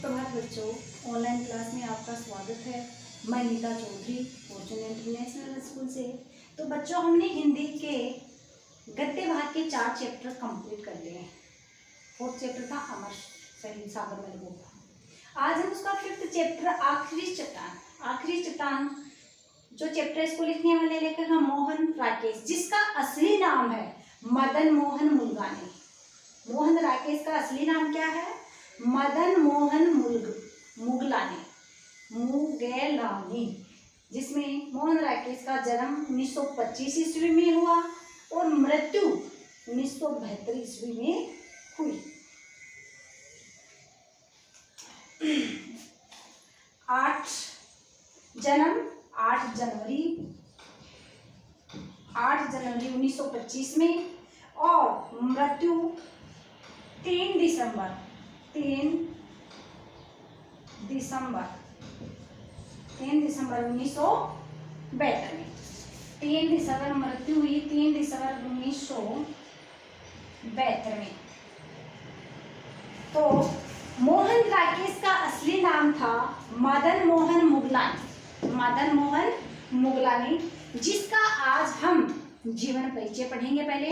सुप्रभात बच्चों, online class में आपका स्वागत है। मैं Neeta Chaudhary fortune international school से। तो बच्चों, हमने हिंदी के गद्य भाग के 4 चैप्टर कंप्लीट कर लिए हैं। 4th चैप्टर था अमर शहीद सागर महबूब। आज हम उसका 5th चैप्टर आखिरी चट्टान जो चैप्टर इसको लिखने वाले लेखक हैं मोहन राकेश, जिसका असली नाम है मदन मोहन मुल्गानी। मोहन राकेश का असली नाम क्या है? मदन मोहन मुगलानी, जिसमें मोहन राकेश का जन्म 1925 ईस्वी में हुआ और मृत्यु 1972 ईस्वी में हुई। 8 जनवरी 1925 में और मृत्यु 3 दिसंबर 1972 में। 3 दिसंबर मृत्यु हुई, 3 दिसंबर 1972 में। तो मोहन राकेश का असली नाम था मदन मोहन मुगलानी, जिसका आज हम जीवन परिचय पढ़ेंगे। पहले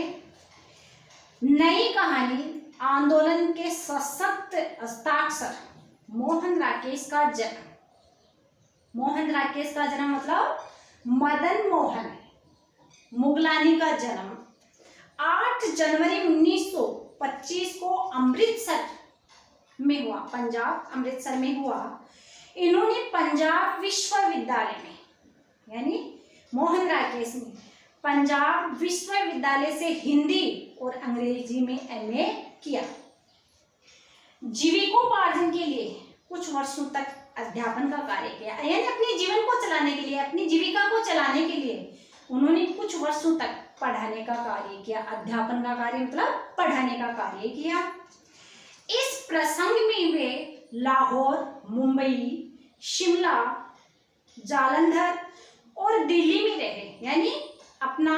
नई कहानी आंदोलन के सशक्त हस्ताक्षर। मोहन राकेश का जन्म मतलब मदन मोहन मुगलानी का जन्म 8 जनवरी 1925 को अमृतसर में हुआ, पंजाब अमृतसर में हुआ। इन्होंने पंजाब विश्वविद्यालय में, यानी मोहन राकेश ने पंजाब विश्वविद्यालय से हिंदी और अंग्रेजी में MA किया। जीविकोपार्जन के लिए कुछ वर्षों तक अध्यापन का कार्य किया, यानी अपने जीवन को चलाने के लिए, अपनी जीविका को चलाने के लिए उन्होंने कुछ वर्षों तक पढ़ाने का कार्य किया। अध्यापन का कार्य मतलब पढ़ाने का कार्य किया। इस प्रसंग में वे लाहौर, मुंबई, शिमला, जालंधर और दिल्ली में रहे, यानी अपना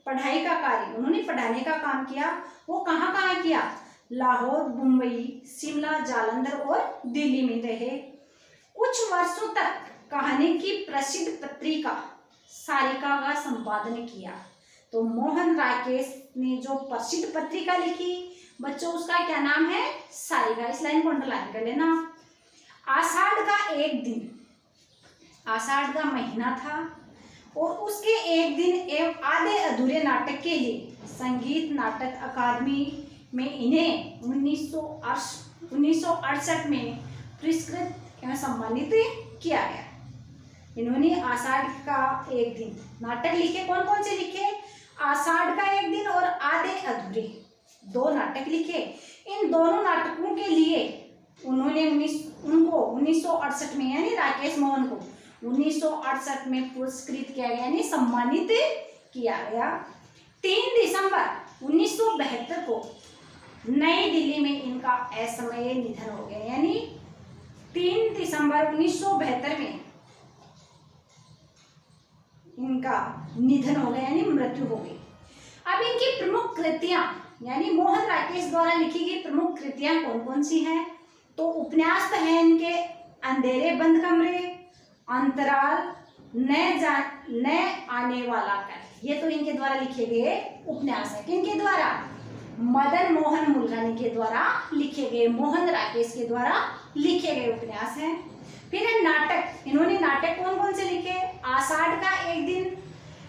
पढ़ाई का कार्य उन्होंने पढ़ाने का काम किया। वो कहाँ कहाँ किया? लाहौर, मुंबई, शिमला, जालंधर और दिल्ली में रहे। कुछ वर्षों तक कहानी की प्रसिद्ध पत्रिका सारिका का संपादन किया। तो मोहन राकेश ने जो प्रसिद्ध पत्रिका लिखी बच्चों, उसका क्या नाम है? सारिका। इस लाइन को अंडरलाइन कर लेना। आषाढ़ का महीना था और उसके एक दिन एवं आधे अधूरे नाटक के लिए संगीत नाटक अकादमी में इन्हें 1968 में पुरस्कृत एवं सम्मानित किया गया। इन्होंने आषाढ़ का एक दिन नाटक लिखे। कौन कौन से लिखे? आषाढ़ का एक दिन और आधे अधूरे, 2 नाटक लिखे। इन दोनों नाटकों के लिए उन्होंने 1968 में, यानी राकेश मोहन को 1968 में पुरस्कृत किया गया, यानी सम्मानित किया गया। 3 दिसंबर 1972 को नई दिल्ली में इनका असमय निधन हो गया, यानी 3 दिसंबर 1972 में इनका निधन हो गया, यानी मृत्यु हो गई। अब इनकी प्रमुख कृतियां, यानी मोहन राकेश द्वारा लिखी गई प्रमुख कृतियां कौन कौन सी हैं? तो उपन्यास है इनके अंधेरे बंद कमरे, अंतराल, नए आने वाला कल। ये तो इनके द्वारा लिखे गए उपन्यास है। किनके द्वारा? मदन मोहन मुल्गानी के द्वारा लिखे गए, मोहन राकेश के द्वारा लिखे गए उपन्यास हैं। फिर है नाटक। इन्होंने नाटक कौन कौन से लिखे? आषाढ़ का एक दिन,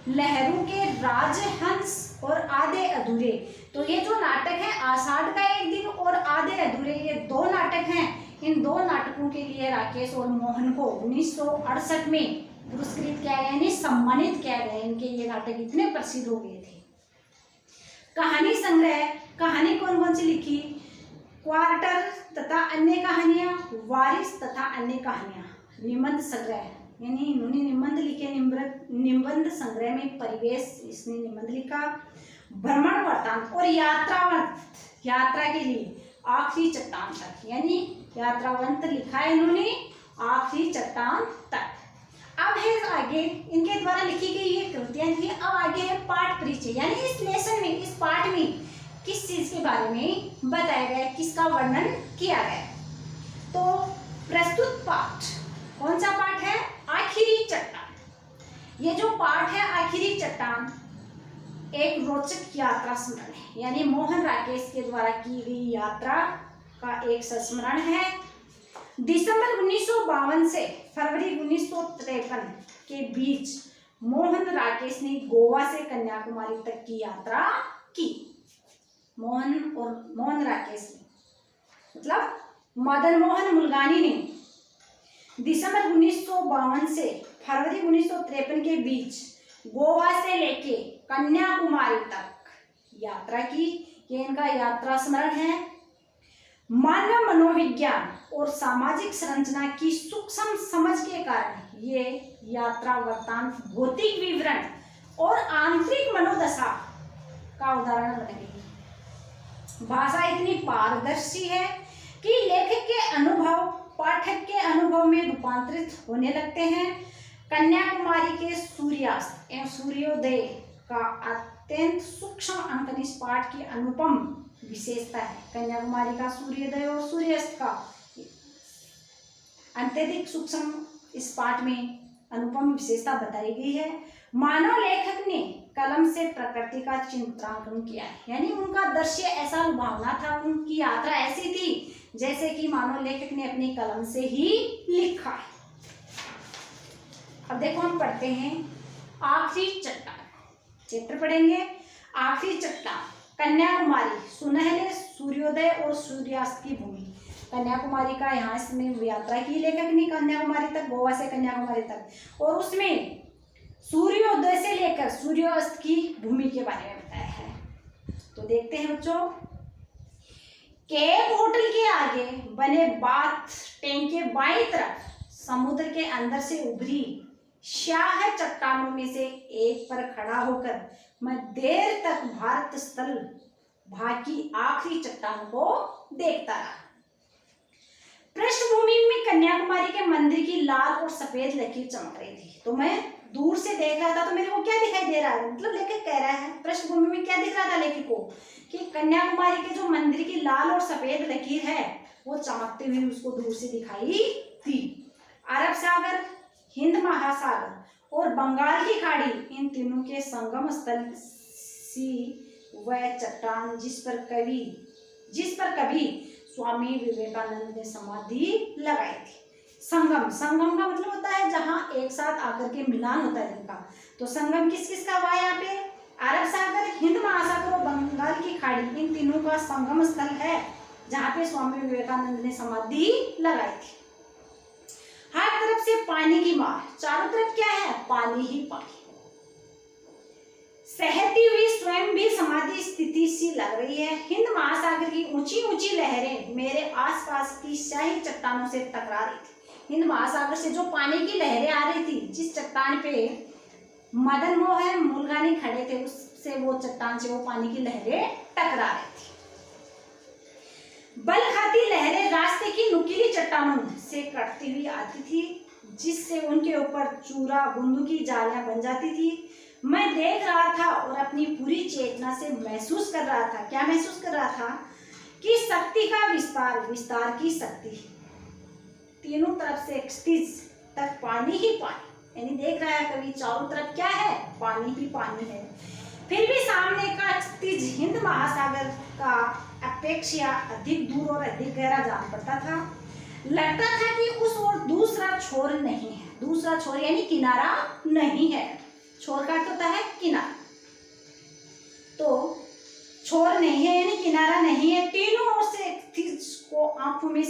लहरों के राजहंस और आधे अधूरे। तो ये जो नाटक है आषाढ़ का एक दिन और आधे अधूरे, ये 2 नाटक हैं। इन 2 नाटकों के लिए राकेश और मोहन को 1968 में पुरस्कृत किया गया, यानी सम्मानित किया गया। इनके ये नाटक इतने प्रसिद्ध हो गए थे। कहानी संग्रह। कहानी कौन कौन सी लिखी? क्वार्टर तथा अन्य कहानियां, वारिस तथा अन्य कहानियां। निबंध संग्रह, यानी इन्होंने निबंध लिखे। निबंध संग्रह में परिवेश, इसने निबंध लिखा। भ्रमण वृत्तांत और यात्रा के लिए आखिरी चट्टान तक, यानी यात्रावंत लिखा है इन्होंने आखिरी चट्टान तक। अब है आगे इनके द्वारा लिखी गई ये कृतियां थी। अब आगे है पाठ परिचय, यानी इस लेसन में, इस पाठ में किस चीज के बारे में बताया गया, किसका वर्णन किया गया। तो प्रस्तुत पाठ कौन सा पाठ है? आखिरी चट्टान। ये जो पाठ है आखिरी चट्टान एक रोचक यात्रा स्मरण है, यानी मोहन राकेश के द्वारा की गई यात्रा का एक संस्मरण है। दिसंबर 1952 से फरवरी 1953 के बीच मोहन राकेश ने गोवा से कन्याकुमारी तक की यात्रा की। मोहन राकेश ने मतलब मदन मोहन मुल्गानी ने दिसंबर 1952 से फरवरी 1953 के बीच गोवा से लेके कन्याकुमारी तक यात्रा की। ये इनका यात्रा स्मरण है। मानव मनोविज्ञान और सामाजिक संरचना की सूक्ष्म समझ के कारण ये यात्रा वृत्तांत भौतिक विवरण और आंतरिक मनोदशा का उदाहरण बन गई। भाषा इतनी पारदर्शी है कि लेखक के अनुभव पाठक के अनुभव में रूपांतरित होने लगते हैं। कन्याकुमारी के सूर्यास्त एवं सूर्योदय का अत्यंत सूक्ष्म अंकन इस पाठ की अनुपम विशेषता है। कन्याकुमारी का सूर्योदय और सूर्यास्त का अत्यधिक सूक्ष्म इस पाठ में अनुपम विशेषता बताई गई है। मानव लेखक ने कलम से प्रकृति का चित्रांकन किया है, यानी उनका दृश्य ऐसा लुभावना था, उनकी यात्रा ऐसी थी जैसे कि मानव लेखक ने अपनी कलम से ही लिखा है। अब देखो हम पढ़ते हैं आखिरी चट्टान। चित्र पढ़ेंगे। आखिरी चट्टान कन्याकुमारी, सुनहरे सूर्योदय और सूर्यास्त की भूमि। कन्याकुमारी का यहाँ इसमें यात्रा की लेखक ने कन्याकुमारी तक, गोवा से कन्याकुमारी तक, और उसमें सूर्योदय से लेकर सूर्यास्त की भूमि के बारे में बताया है। तो देखते हैं बच्चों। केप होटल के आगे बने बाथ टैंक के बाईं तरफ समुद्र के अंदर से उभरी स्याह चट्टानों में से एक पर खड़ा होकर मैं देर तक भारत स्थल भाग की आखिरी चट्टान को देखता रहा। पृष्ठभूमि में कन्याकुमारी के मंदिर की लाल और सफेद लकीर चमक रही थी। तो मैं दूर से देख रहा था तो मेरे को क्या दिखाई दे रहा है, मतलब लेखक कह रहा है पृष्ठभूमि में क्या दिख रहा था लेखक को कि कन्याकुमारी के जो मंदिर की लाल और सफेद लकीर है वो चमकते हुए उसको दूर से दिखाई थी। अरब सागर, हिंद महासागर और बंगाल की खाड़ी, इन तीनों के संगम स्थल सी वह चट्टान जिस पर कभी स्वामी विवेकानंद ने समाधि लगाई थी। संगम, संगम का मतलब होता है जहां एक साथ आकर के मिलान होता है जिनका। तो संगम किस किस का हुआ है यहाँ पे? अरब सागर, हिंद महासागर और बंगाल की खाड़ी, इन तीनों का संगम स्थल है जहाँ पे स्वामी विवेकानंद ने समाधि लगाई थी। हर तरफ से पानी की मार, चारों तरफ क्या है? पानी ही पानी। सहती हुई स्वयं भी समाधि स्थिति सी लग रही है। हिंद महासागर की ऊंची ऊंची लहरें मेरे आसपास की शाही चट्टानों से टकरा रही थी। हिंद महासागर से जो पानी की लहरें आ रही थी, जिस चट्टान पे मदन मोहन मुल्गानी खड़े थे, उससे वो चट्टान से वो पानी की लहरें टकरा रही थी। बल खाती लहरें रास्ते की नुकीली चट्टानों से कटती हुई आती थी, जिससे उनके ऊपर चूरा बुंदू की जालियां बन जाती थी। मैं देख रहा था और अपनी पूरी चेतना से महसूस कर रहा था। क्या महसूस कर रहा था? कि शक्ति का विस्तार, विस्तार की शक्ति। तीनों तरफ से क्षितिज तक पानी ही पानी, यानी देख रहा है कभी चारों तरफ क्या है? पानी ही पानी है। फिर भी सामने का क्षितिज हिंद महासागर का अपेक्षा अधिक दूर और अधिक गहरा जान पड़ता था। लगता था कि उस ओर दूसरा छोर नहीं है। दूसरा छोर यानी किनारा नहीं है। छोर का अर्थ होता है किनारा, तो छोर नहीं है यानी किनारा नहीं है। तीनों ओर से क्षितिज को आंखों में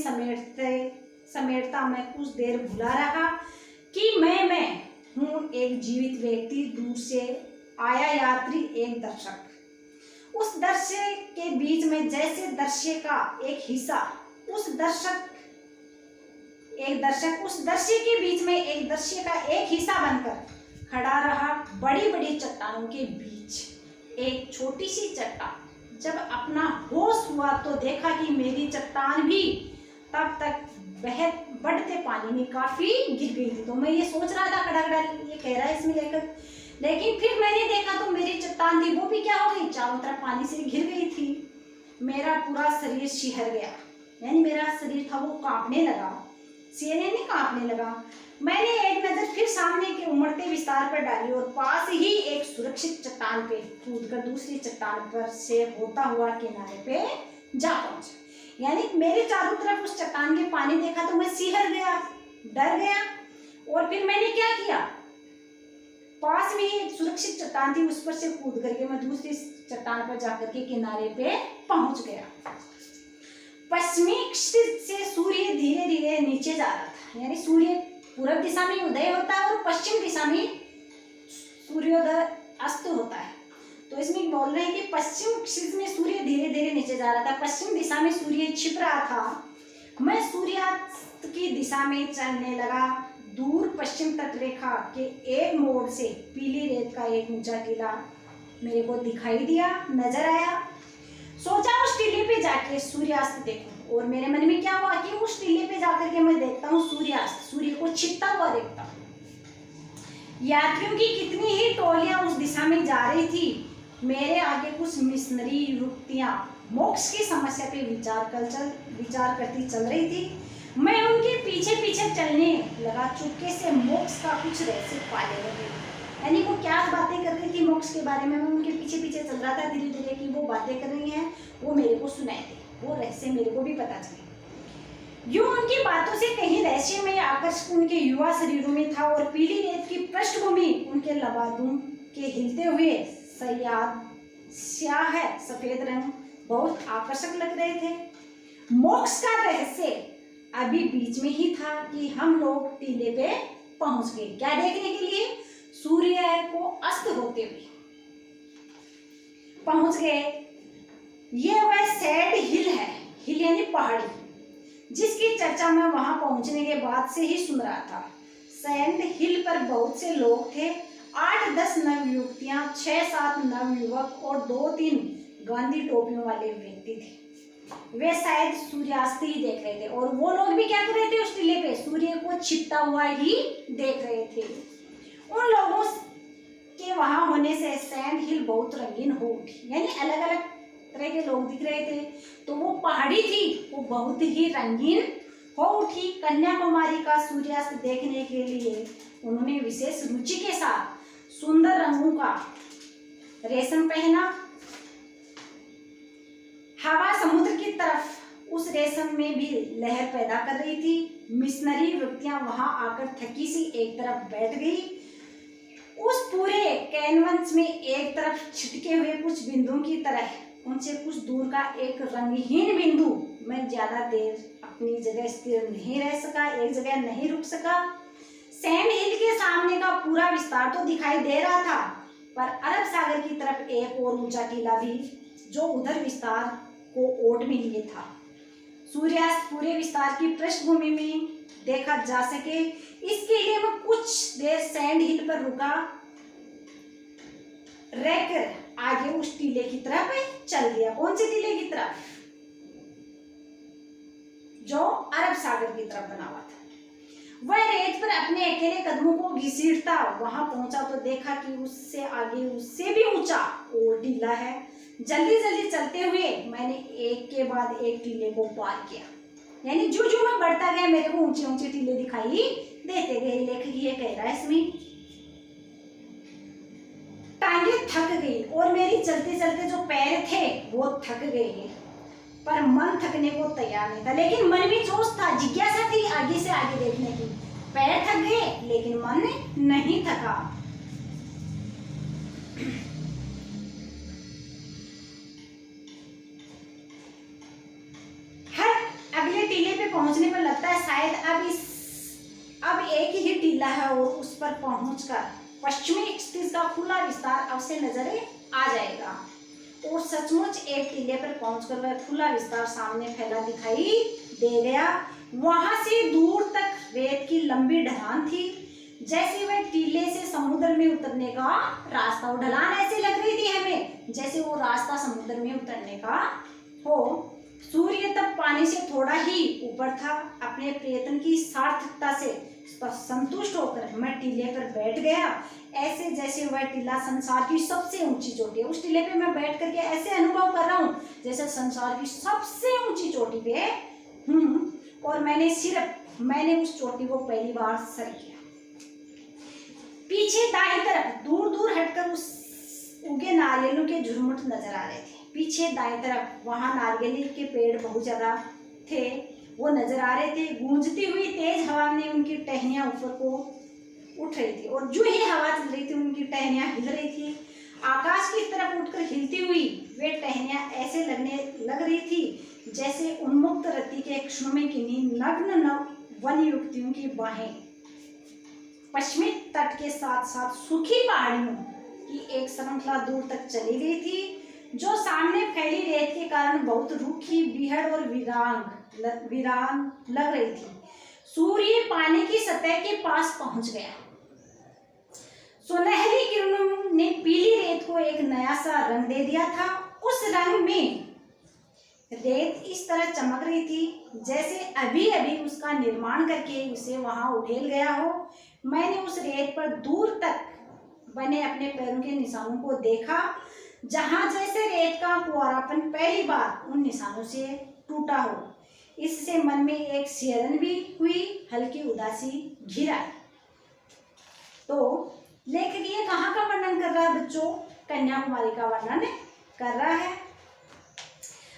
समेटता मैं कुछ देर भुला रहा कि मैं हूँ एक जीवित व्यक्ति, दूर से आया यात्री, एक दर्शक। उस दृश्य के बीच में जैसे दृश्य का एक हिस्सा, उस दृश्य के बीच में एक दृश्य का एक हिस्सा बनकर खड़ा रहा। बड़ी बड़ी चट्टानों के बीच एक छोटी सी चट्टान। जब अपना होश हुआ तो देखा कि मेरी चट्टान भी तब तक बढ़ते पानी में काफी गिर गई थी। तो मैं ये सोच रहा था, खड़ा ये कह रहा है इसमें लेकर, लेकिन फिर मैंने देखा तो मेरी चट्टान थी वो भी क्या हो गई? चारों तरफ पानी से घिर गई थी। मेरा पूरा शरीर शिहर गया, यानी मेरा शरीर था वो कांपने लगा। सीने नहीं कांपने लगा। मैंने एक नजर फिर सामने के उमड़ते विस्तार पर डाली और पास ही एक सुरक्षित चट्टान पे कूदकर दूसरी चट्टान पर से होता हुआ किनारे पे जा पहुंचा। यानी मेरे चारों तरफ उस चट्टान के पानी देखा तो मैं सिहर गया, डर गया, और फिर मैंने क्या किया, पास में ही एक सुरक्षित चट्टान थी, उस पर से कूद करके मैं दूसरी चट्टान पर जाकर के किनारे पे पहुंच गया। पश्चिमी से सूर्य धीरे धीरे नीचे जा रहा था। यानी सूर्य पूर्व दिशा में उदय होता है और पश्चिम दिशा में सूर्योदय अस्त होता है। तो इसमें बोल रहे हैं कि पश्चिम क्षितिज में सूर्य धीरे धीरे नीचे जा रहा था, पश्चिम दिशा में सूर्य छिप रहा था। मैं सूर्यास्त की दिशा में चलने लगा। दूर पश्चिम तट रेखा के एक मोड़ से पीली रेत का एक ऊंचा टीला मेरे को दिखाई दिया, नजर आया। सोचा उस टीले पे जाके सूर्यास्त देखूं, और मेरे मन में क्या हुआ कि उस टीले पे जाकर के मैं देखता हूँ सूर्यास्त, सूर्य को छिपता हुआ देखता हूँ। यात्रियों की कितनी ही टोलियां उस दिशा में जा रही थी। मेरे आगे कुछ मिशनरी युवतियां मोक्ष की समस्या पे विचार करती चल रही थी। मैं उनके पीछे पीछे चलने लगा, चुपके से मोक्ष का कुछ रहस्य पाने लगे। यानी वो क्या बातें कर रही थी मोक्ष के बारे में, मैं उनके पीछे पीछे चल रहा था धीरे धीरे कि वो बातें कर रही हैं, वो मेरे को सुनाई दी, वो रहस्य मेरे को भी पता चले। यूं उनकी बातों से कहीं रहस्य में आकर्षक उनके युवा शरीरों में था, और पीली रेत की पृष्ठभूमि उनके लबादों के हिलते हुए स्याह सफेद रंग बहुत आकर्षक लग रहे थे। मोक्ष का रहस्य अभी बीच में ही था कि हम लोग टीले पे पहुंच गए। क्या देखने के लिए? सूर्य को अस्त होते हुए पहुंच गए। ये वह सैंड हिल है, हिल यानी पहाड़ी, जिसकी चर्चा मैं वहां पहुंचने के बाद से ही सुन रहा था। सैंड हिल पर बहुत से लोग थे, 8-10 नवयुवतियां, 6-7 नवयुवक और 2-3 गांधी टोपियों वाले व्यक्ति थे। वे शायद सूर्यास्त ही देख रहे थे, और वो लोग भी क्या कर रहे थे उस टीले पे, सूर्य को छिपता हुआ ही देख रहे थे। उन लोगों के वहां होने से सैंड हिल बहुत रंगीन हो उठी। यानी अलग अलग तरह के लोग दिख रहे थे, तो वो पहाड़ी थी वो बहुत ही रंगीन हो उठी। कन्याकुमारी का सूर्यास्त देखने के लिए उन्होंने विशेष रुचि के साथ सुंदर रंगों का रेशम पहना। हवा समुद्र की तरफ उस रेशम में भी लहर पैदा कर रही थी। मिशनरी वृत्तियां वहां आकर थकी सी एक तरफ बैठ गई। उस पूरे कैनवस में एक तरफ छिटके हुए कुछ बिंदुओं की तरह उनसे कुछ दूर का एक रंगहीन बिंदु। मैं ज्यादा देर अपनी जगह स्थिर नहीं रह सका, एक जगह नहीं रुक सका। सैंड हिल के सामने का पूरा विस्तार तो दिखाई दे रहा था, पर अरब सागर की तरफ एक और ऊंचा टीला भी जो उधर विस्तार को ओट में लिए था। सूर्यास्त पूरे विस्तार की पृष्ठभूमि में देखा जा सके, इसके लिए मैं कुछ देर सैंड हिल पर रुका, रहकर आगे उस टीले की तरफ चल गया। कौन से टीले की तरफ? जो अरब सागर की तरफ बना हुआ था। वह रेत पर अपने अकेले कदमों को घसीटता वहां पहुंचा तो देखा कि उससे आगे उससे भी ऊंचा और टीला है। जल्दी जल्दी चलते हुए मैंने एक के बाद एक टीले को पार किया। यानी जो जो मैं बढ़ता गया मेरे को ऊंचे ऊंचे टीले दिखाई देते गए। लेखक ये कह रहा है इसमें, टांगे थक गई और मेरी चलते चलते जो पैर थे वो थक गए, पर मन थकने को तैयार नहीं था। लेकिन मन में जोश था, जिज्ञासा थी आगे से आगे देखने की। पैर थक गए लेकिन मन नहीं थका। अगले टीले पे पहुंचने पर लगता है शायद अब एक ही टीला है और उस पर पहुंचकर पश्चिमी क्षितिज का खुला विस्तार अब से नजर आ जाएगा। और सचमुच एक टीले पर पहुंचकर वह खुला विस्तार सामने फैला दिखाई दे गया। वहां से दूर तक रेत की लंबी ढलान थी, जैसे वह टीले से समुद्र में उतरने का रास्ता हो। ढलान ऐसी लग रही थी हमें जैसे वो रास्ता समुद्र में उतरने का हो। सूर्य तब पानी से थोड़ा ही ऊपर था। अपने प्रयत्न की सार्थकता से संतुष्ट होकर मैं टीले पर बैठ गया, ऐसे जैसे वह टीला संसार की सबसे ऊंची चोटी है। उस टीले पे मैं बैठ करके ऐसे अनुभव कर रहा हूँ जैसे संसार की सबसे ऊंची चोटी पे और मैंने उस चोटी को पहली बार सर किया। पीछे दाईं तरफ दूर दूर हटकर उस उगे नारियलों के झुरमुट नजर आ रहे थे। पीछे दाईं तरफ वहां नारियल के पेड़ बहुत ज्यादा थे, वो नजर आ रहे थे। गूंजती हुई तेज हवा में उनकी टहनियां ऊपर को उठ रही थी और जो ही हवा चल रही थी उनकी टहनियां हिल रही थी। आकाश की तरफ उठकर हिलती हुई वे टहनियां ऐसे लग रही थी जैसे उन्मुक्त रति के क्षणों में किन्हीं नग्न वन युवतियों की बाहें। पश्चिमी तट के साथ साथ सूखी पहाड़ियों की एक श्रृंखला दूर तक चली गई थी, जो सामने फैली रेत के कारण बहुत रूखी, बीहड़ और वीरान लग रही थी। सूर्य पानी की सतह के पास पहुंच गया। सुनहरी किरणों ने पीली रेत को एक नया सा रंग दे दिया था। उस रंग में रेत इस तरह चमक रही थी जैसे अभी अभी उसका निर्माण करके उसे वहां उड़ेल गया हो। मैंने उस रेत पर दूर तक बने अपने पैरों के निशानों को देखा, जहां जैसे रेत का कुंवारापन पहली बार उन निशानों से टूटा हो। इससे मन में एक सिहरन भी हुई, हल्की उदासी घिरा। तो लेखक ये कहाँ का वर्णन कर रहा है बच्चों? कन्याकुमारी का वर्णन कर रहा है।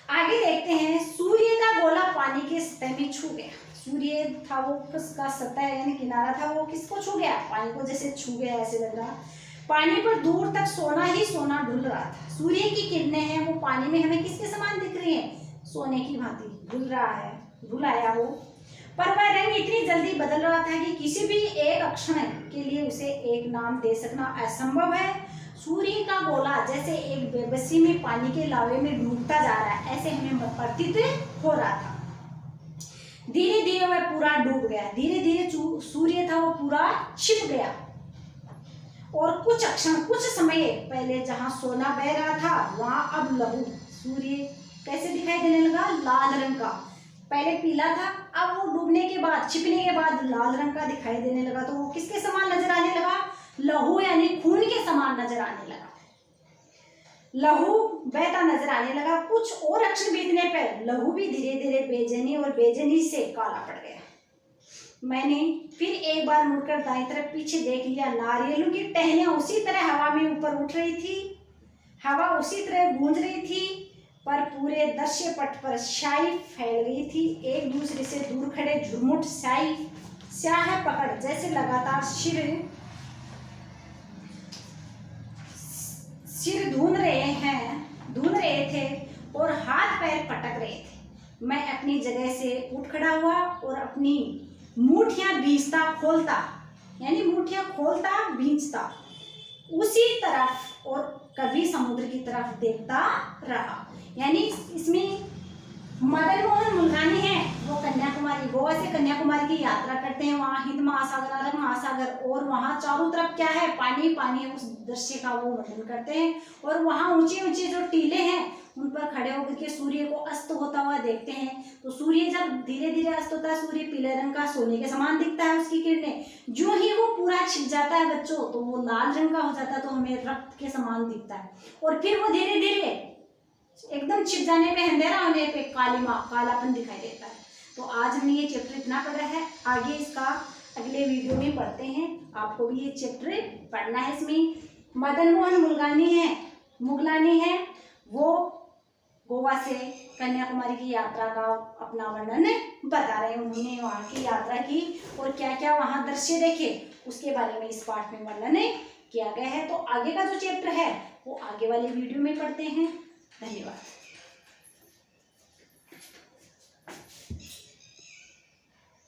आगे देखते हैं। सूर्य का गोला पानी के सतह में छू गया। सूर्य था वो किसका सतह यानी किनारा था, वो किसको छू गया? पानी को जैसे छू गया ऐसे लग रहा। पानी पर दूर तक सोना ही सोना ढुल रहा था। सूर्य की किरणें हैं वो पानी में हमें किसके समान दिख रही हैं? सोने की भांति ढुल रहा है, ढुल आया हो। पर वह रंग इतनी जल्दी बदल रहा था कि किसी भी एक क्षण के लिए उसे एक नाम दे सकना असंभव है। सूर्य का गोला जैसे एक बेबसी में पानी के लावे में डूबता जा रहा है, ऐसे हमें प्रतीत हो रहा था। धीरे धीरे वह पूरा डूब गया। धीरे धीरे सूर्य था वो पूरा छिप गया और कुछ समय पहले जहां सोना बह रहा था वहां अब लहू। सूर्य कैसे दिखाई देने लगा? लाल रंग का। पहले पीला था, अब वो डूबने के बाद, छिपने के बाद लाल रंग का दिखाई देने लगा। तो वो किसके समान नजर आने लगा? लहू यानी खून के समान नजर आने लगा। लहू बहता नजर आने लगा। कुछ और अक्षर बीतने पर लहू भी धीरे धीरे बेचैनी से काला पड़ गया। मैंने फिर एक बार मुड़कर दाईं तरफ पीछे देख लिया। नारियलों की टहनियां उसी तरह हवा में ऊपर उठ रही थी, हवा उसी तरह गूंज रही थी, पर पूरे दृश्य पट पर स्याही फैल गई थी। एक दूसरे से दूर खड़े झुरमुट स्याह पकड़ जैसे लगातार सिर धून रहे थे और हाथ पैर पटक रहे थे। मैं अपनी जगह से उठ खड़ा हुआ और अपनी मुट्ठियां खोलता भींचता उसी तरफ और कभी समुद्र की तरफ देखता रहा। यानी इसमें मदन मोहन मुल्गानी है वो कन्याकुमारी, गोवा से कन्याकुमारी की यात्रा करते हैं। वहाँ हिंद महासागर, अरब महासागर और वहाँ चारों तरफ क्या है? पानी पानी है। उस दृश्य का वो वर्णन करते हैं और वहाँ ऊंचे ऊंचे जो टीले हैं उन पर खड़े होकर के सूर्य को अस्त होता हुआ देखते हैं। तो सूर्य जब धीरे धीरे अस्त होता है, सूर्य पीले रंग का सोने के समान दिखता है। उसकी किरणें जो ही वो पूरा छिप जाता है बच्चों, तो वो लाल रंग का हो जाता है, तो हमें रक्त के समान दिखता है। और फिर वो धीरे धीरे एकदम छिप जाने पे, अंधेरा होने पे कालापन दिखाई देता है। तो आज हमने ये चैप्टर इतना पढ़ा है। आगे इसका अगले वीडियो में पढ़ते हैं। आपको भी ये चैप्टर पढ़ना है। इसमें मदन मोहन मुगलानी है वो गोवा से कन्याकुमारी की यात्रा का अपना वर्णन बता रहे हैं। उन्होंने वहाँ की यात्रा की और क्या क्या वहाँ दृश्य देखे उसके बारे में इस पाठ में वर्णन किया गया है। तो आगे का जो चैप्टर है वो आगे वाले वीडियो में पढ़ते हैं। धन्यवाद।